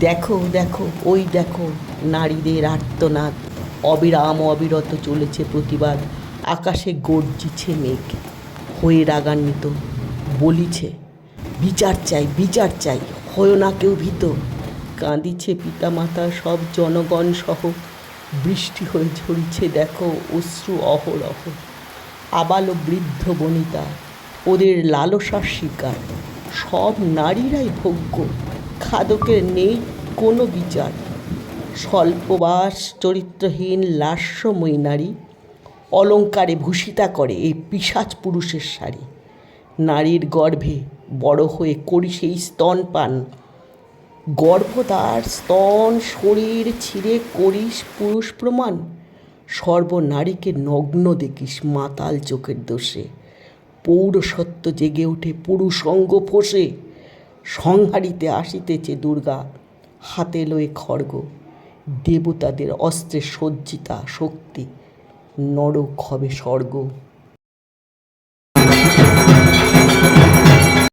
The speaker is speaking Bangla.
দেখো দেখো ওই দেখো, নারীদের আর্তনাদ, অবিরাম অবিরত চলেছে প্রতিবাদ। আকাশে গর্জিছে মেঘ, হয়ে রাগান্বিত বলিছে, বিচার চাই বিচার চাই, হয় না কেউ ভীত। কাঁদিছে পিতামাতা সব জনগণ সহ, বৃষ্টি হয়ে ঝরছে দেখো অশ্রু অহরহ। আবালো বৃদ্ধ বনিতা ওদের লালসার শিকার, সব নারীরাই ভোগ্য, খাদকের নেই কোনো বিচার। স্বল্পবাস চরিত্রহীন লাস্যময়ী নারী, অলঙ্কারে ভূষিতা করে এই পিশাচ পুরুষের শাড়ি। নারীর গর্ভে বড় হয়ে করি সেই স্তনপান, গর্ভদার স্তন শরীর ছিঁড়ে করিস পুরুষ প্রমাণ। সর্বনারীকে নগ্ন দেখিস মাতাল চোখের দোষে, পৌরসত্ব জেগে ওঠে পুরুষঙ্গ ফোঁসে। সংহারিতে আসিতেছে দুর্গা, হাতে লয়ে খড়গ, দেবতাদের অস্ত্রে সজ্জিতা শক্তি, নরক হবে স্বর্গ।